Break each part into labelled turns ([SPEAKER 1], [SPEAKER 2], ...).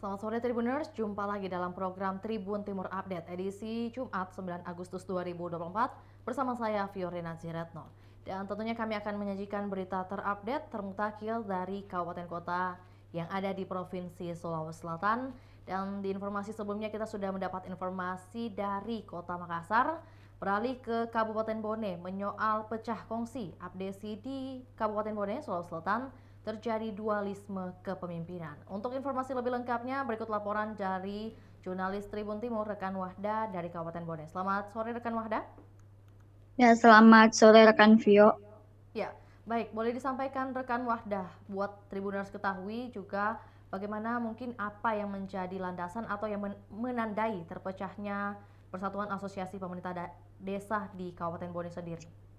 [SPEAKER 1] Selamat sore Tribuners, jumpa lagi dalam program Tribun Timur Update edisi Jumat 9 Agustus 2024 bersama saya Fiorina Ziretno. Dan tentunya kami akan menyajikan berita terupdate termutakhir dari kabupaten kota yang ada di Provinsi Sulawesi Selatan. Dan di informasi sebelumnya kita sudah mendapat informasi dari Kota Makassar beralih ke Kabupaten Bone menyoal pecah kongsi abdesi di Kabupaten Bone, Sulawesi Selatan terjadi dualisme kepemimpinan. Untuk informasi lebih lengkapnya, berikut laporan dari jurnalis Tribun Timur, rekan Wahda dari Kabupaten Bone. Selamat sore rekan Wahda.
[SPEAKER 2] Ya, selamat sore rekan Vio.
[SPEAKER 1] Ya, baik. Boleh disampaikan rekan Wahda buat Tribuners ketahui juga bagaimana mungkin apa yang menjadi landasan atau yang menandai terpecahnya Persatuan Asosiasi Pemerintah Desa di Kabupaten Bone sendiri.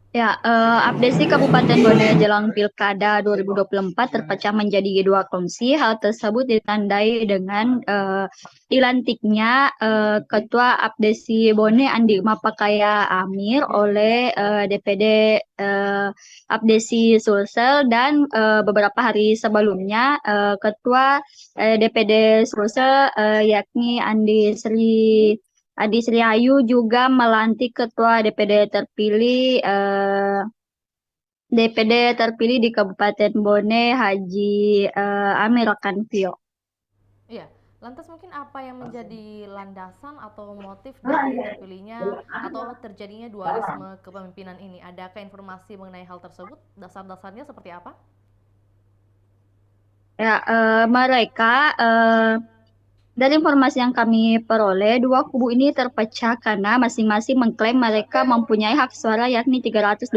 [SPEAKER 2] Ya, Abdesi Kabupaten Bone jelang Pilkada 2024 terpecah menjadi dua kongsi. Hal tersebut ditandai dengan dilantiknya Ketua Abdesi Bone Andi Mapakaya Amir oleh DPD Abdesi Sulsel dan beberapa hari sebelumnya Ketua DPD Sulsel yakni Adi Sri Ayu juga melantik ketua DPD terpilih di Kabupaten Bone Haji Amir Kanvio.
[SPEAKER 1] Iya, lantas mungkin apa yang menjadi landasan atau motif dari terpilihnya atau terjadinya dualisme kepemimpinan ini? Adakah informasi mengenai hal tersebut? Dasar-dasarnya seperti apa?
[SPEAKER 2] Ya, mereka dari informasi yang kami peroleh, dua kubu ini terpecah karena masing-masing mengklaim mereka mempunyai hak suara yakni 328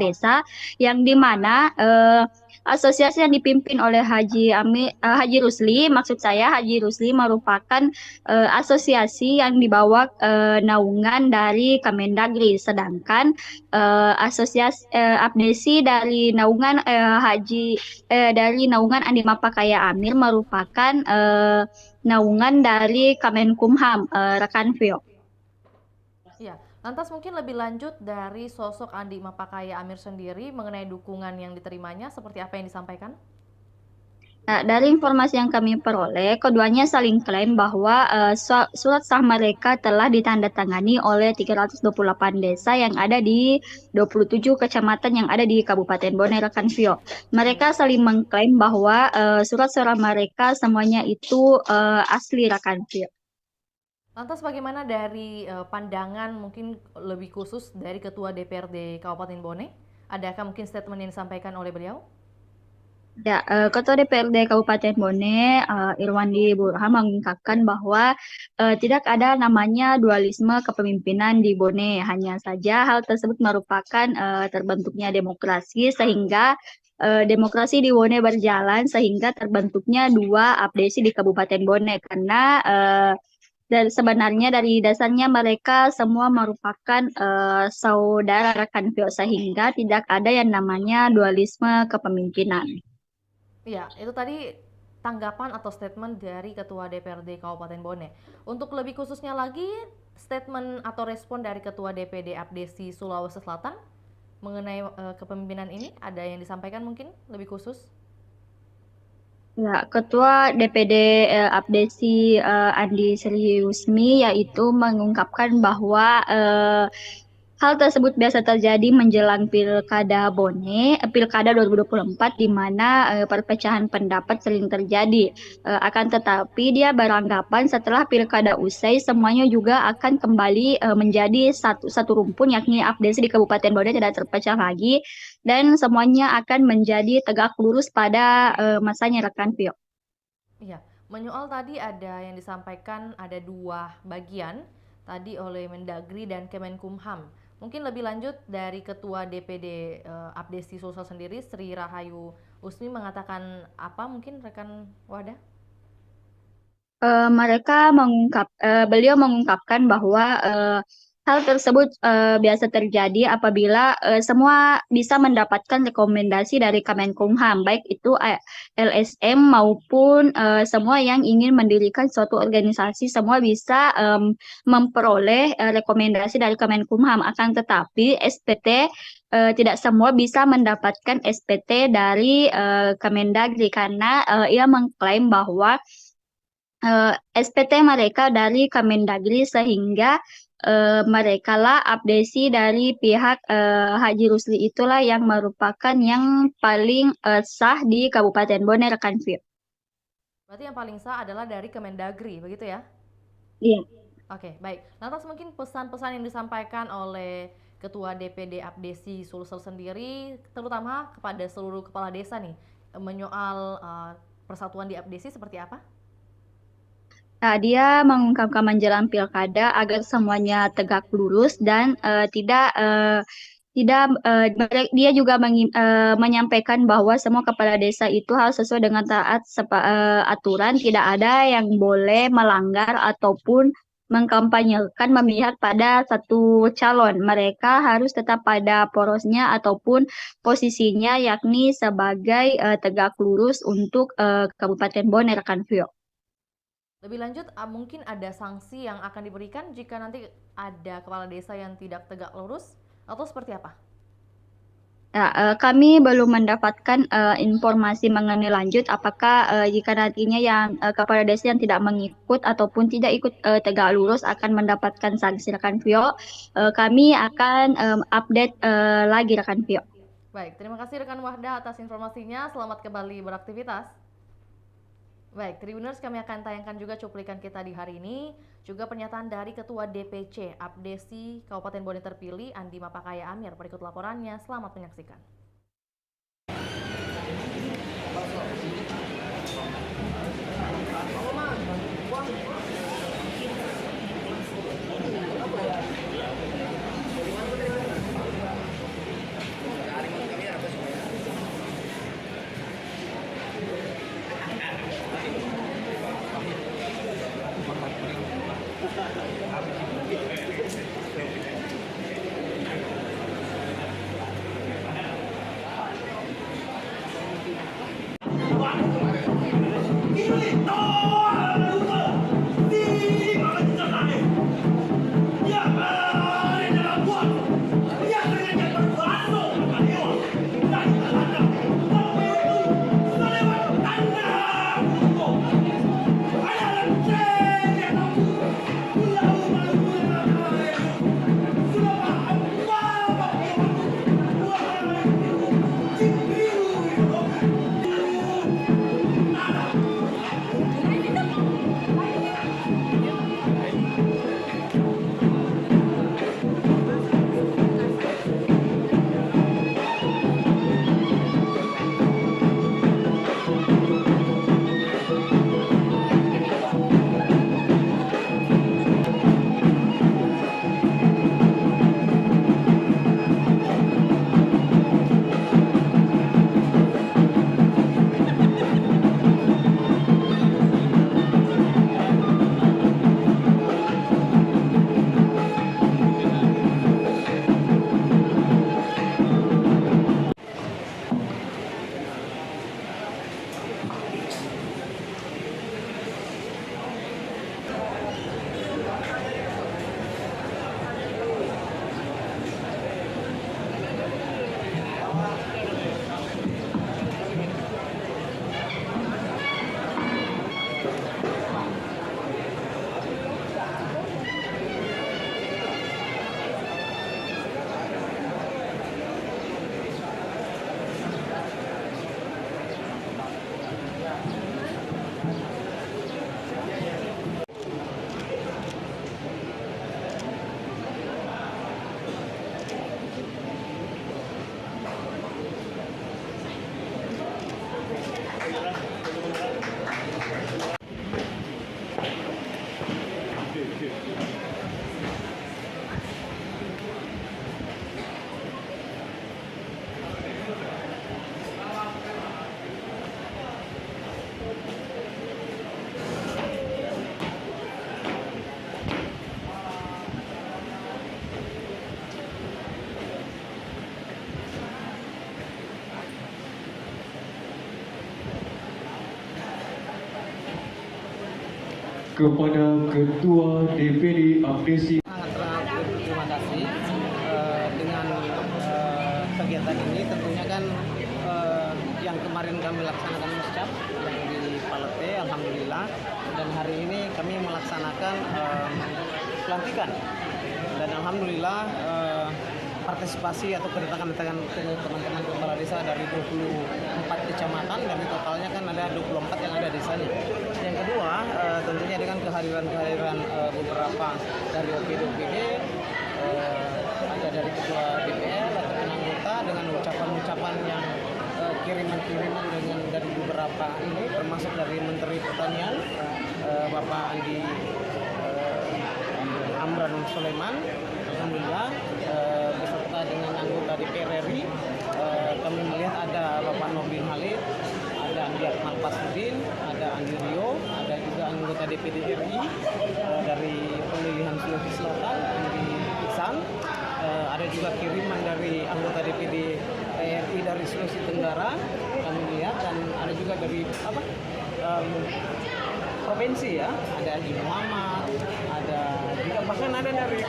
[SPEAKER 2] desa yang di mana asosiasi yang dipimpin oleh Haji Rusli, maksud saya Haji Rusli merupakan asosiasi yang dibawa naungan dari Kemendagri, sedangkan asosiasi Abdesi dari naungan dari naungan Andi Mapakaya Amir merupakan naungan dari Kemenkumham, rekan Vio.
[SPEAKER 1] Iya, lantas mungkin lebih lanjut dari sosok Andi Mapakaya Amir sendiri mengenai dukungan yang diterimanya seperti apa yang disampaikan?
[SPEAKER 2] Nah, dari informasi yang kami peroleh, keduanya saling klaim bahwa surat sah mereka telah ditandatangani oleh 328 desa yang ada di 27 kecamatan yang ada di Kabupaten Bone, rekan Vio. Mereka
[SPEAKER 1] Baik.
[SPEAKER 2] saling mengklaim bahwa surat suara mereka semuanya itu asli, rekan Vio.
[SPEAKER 1] Lantas bagaimana dari pandangan mungkin lebih khusus dari Ketua DPRD Kabupaten Bone? Adakah mungkin statement yang disampaikan oleh beliau?
[SPEAKER 2] Ya, Ketua DPRD Kabupaten Bone, Irwandi Burhan mengungkapkan bahwa tidak ada namanya dualisme kepemimpinan di Bone. Hanya saja hal tersebut merupakan terbentuknya demokrasi sehingga demokrasi di Bone berjalan sehingga terbentuknya dua abdesi di Kabupaten Bone karena dan sebenarnya dari dasarnya mereka semua merupakan saudara rekan Vio sehingga tidak ada yang namanya dualisme kepemimpinan.
[SPEAKER 1] Iya, itu tadi tanggapan atau statement dari Ketua DPRD Kabupaten Bone. Untuk lebih khususnya lagi, statement atau respon dari Ketua DPD Abdesi Sulawesi Selatan mengenai kepemimpinan ini, ada yang disampaikan mungkin lebih khusus?
[SPEAKER 2] Ya, Ketua DPD Abdesi Andi Sriusmi yaitu mengungkapkan bahwa hal tersebut biasa terjadi menjelang Pilkada 2024 di mana perpecahan pendapat sering terjadi. Akan tetapi dia beranggapan setelah Pilkada usai semuanya juga akan kembali menjadi satu rumpun yakni Abdesi di Kabupaten Bone tidak terpecah lagi dan semuanya akan menjadi tegak lurus pada masanya, rekan Pio.
[SPEAKER 1] Iya, menyoal tadi ada yang disampaikan ada dua bagian tadi oleh Mendagri dan Kemenkumham. Mungkin lebih lanjut dari Ketua DPD Abdesi Sulsel sendiri, Sri Rahayu Usmi mengatakan apa mungkin rekan Wadah?
[SPEAKER 2] Beliau mengungkapkan bahwa Hal tersebut biasa terjadi apabila semua bisa mendapatkan rekomendasi dari Kemenkumham, baik itu LSM maupun semua yang ingin mendirikan suatu organisasi, semua bisa memperoleh rekomendasi dari Kemenkumham. Akan tetapi SPT tidak semua bisa mendapatkan SPT dari Kemendagri karena ia mengklaim bahwa SPT mereka dari Kemendagri sehingga mereka lah abdesi dari pihak Haji Rusli itulah yang merupakan yang paling sah di Kabupaten Bone rekan Vio.
[SPEAKER 1] Berarti yang paling sah adalah dari Kemendagri, begitu ya?
[SPEAKER 2] Iya.
[SPEAKER 1] Oke, baik. Lantas mungkin pesan-pesan yang disampaikan oleh Ketua DPD Abdesi Sulsel sendiri, terutama kepada seluruh kepala desa nih, menyoal persatuan di Abdesi seperti apa?
[SPEAKER 2] Nah, dia mengungkapkan menjelang pilkada agar semuanya tegak lurus dan dia juga menyampaikan bahwa semua kepala desa itu harus sesuai dengan taat aturan, tidak ada yang boleh melanggar ataupun mengkampanyekan memihak pada satu calon. Mereka harus tetap pada porosnya ataupun posisinya yakni sebagai tegak lurus untuk Kabupaten Bone rekan Vio.
[SPEAKER 1] Lebih lanjut, mungkin ada sanksi yang akan diberikan jika nanti ada kepala desa yang tidak tegak lurus atau seperti apa?
[SPEAKER 2] Nah, kami belum mendapatkan informasi mengenai lanjut apakah jika nantinya yang kepala desa yang tidak mengikut ataupun tidak ikut tegak lurus akan mendapatkan sanksi rekan Vio. Kami akan update lagi rekan Vio.
[SPEAKER 1] Baik, terima kasih rekan Wahda atas informasinya. Selamat kembali beraktivitas. Baik, Tribuners, kami akan tayangkan juga cuplikan kita di hari ini, juga pernyataan dari Ketua DPC Abdesi Kabupaten Bone terpilih Andi Mapakaya Amir. Berikut laporannya, selamat menyaksikan.
[SPEAKER 3] Yeah. kepada Ketua DPD Abdesi.
[SPEAKER 4] Sangat berterima kasih dengan kegiatan ini. Tentunya kan yang kemarin kami laksanakan muscap yang di Palete, alhamdulillah, dan hari ini kami melaksanakan pelantikan, dan alhamdulillah partisipasi atau kedatangan teman-teman kepala desa dari 24 kecamatan, dan totalnya kan ada 24 yang ada desanya. Yang kedua, tentunya dengan kehadiran beberapa dari OPD, ada dari ketua DPR ataupun anggota dengan ucapan-ucapan yang kiriman dari beberapa ini, termasuk dari Menteri Pertanian Bapak Andi Amran Sulaiman, alhamdulillah, beserta dengan anggota DPR RI. Kami melihat ada Bapak Nurdin Halid, ada Andi Akmal Pasudin, ada Andi Rio, ada juga anggota DPD RI dari pemilihan Sulawesi Selatan, Andi Iksan, ada juga kiriman dari anggota DPD RI dari Sulawesi Tenggara, kami lihat, dan ada juga dari provinsi ya, ada Haji Muhammad, ada juga bahkan ada dari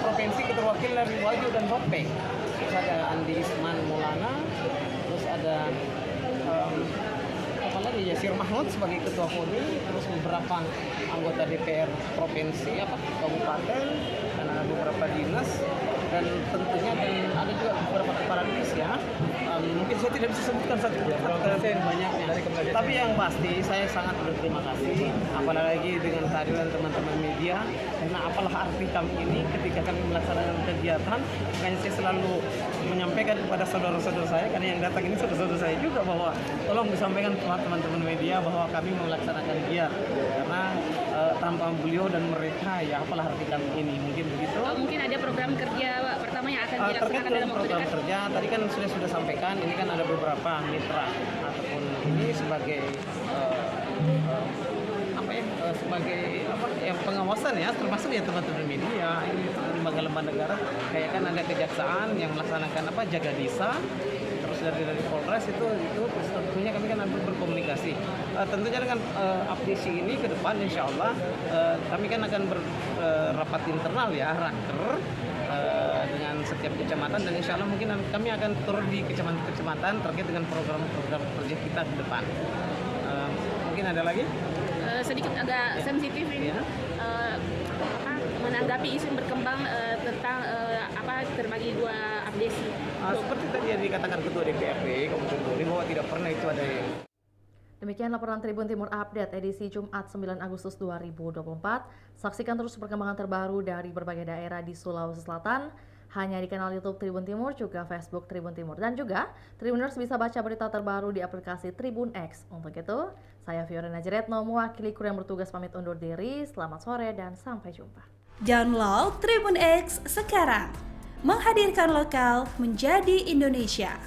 [SPEAKER 4] provinsi keterwakil dari Waju dan Bopeng, terus ada Andi Isman Maulana, terus ada apa lagi, Yasir Mahmud sebagai ketua KONI, terus beberapa anggota DPR provinsi kabupaten, dan ada beberapa dinas, dan tentunya ada juga beberapa kepala divisi ya. Mungkin saya tidak bisa sebutkan satu banyaknya, tapi yang pasti saya sangat berterima kasih, apalagi dengan kehadiran teman-teman media, karena apalah arti kami ini ketika kami melaksanakan kegiatan. Makanya saya selalu menyampaikan kepada saudara-saudara saya, karena yang datang ini saudara-saudara saya juga, bahwa tolong disampaikan kepada teman-teman media bahwa kami melaksanakan giat, karena tanpa beliau dan mereka ya apalah arti kami ini, mungkin begitu.
[SPEAKER 5] Mungkin ada program kerja pertama yang akan dilaksanakan dalam waktu
[SPEAKER 4] program
[SPEAKER 5] dekat.
[SPEAKER 4] kerja tadi kan sudah sampaikan, ini kan ada beberapa mitra ataupun ini sebagai yang pengawasan ya, termasuk ya teman-teman media, ini lembaga-lembaga negara, kayak kan ada kejaksaan yang melaksanakan jaga desa, terus dari Polres itu terus tentunya kami kan nanti berkomunikasi. Tentunya dengan update ini ke depan insya Allah kami kan akan berrapat internal ya, raker dengan setiap kecamatan, dan insya Allah mungkin kami akan turun di kecamatan-kecamatan terkait dengan program-program kerja kita ke depan. Mungkin ada lagi?
[SPEAKER 5] Sedikit agak sensitif ini, menanggapi isu yang berkembang tentang terbagi dua abdesi.
[SPEAKER 4] Seperti tadi yang dikatakan Ketua DPRD Kabupaten Bogor bahwa tidak pernah itu ada.
[SPEAKER 1] Demikian laporan Tribun Timur Update edisi Jumat 9 Agustus 2024. Saksikan terus perkembangan terbaru dari berbagai daerah di Sulawesi Selatan hanya di kanal YouTube Tribun Timur, juga Facebook Tribun Timur, dan juga Tribuners bisa baca berita terbaru di aplikasi Tribun X. Untuk itu, saya Fiorina Jeretno mewakili kru yang bertugas pamit undur diri. Selamat sore dan sampai jumpa.
[SPEAKER 6] Download Tribun X sekarang. Menghadirkan lokal menjadi Indonesia.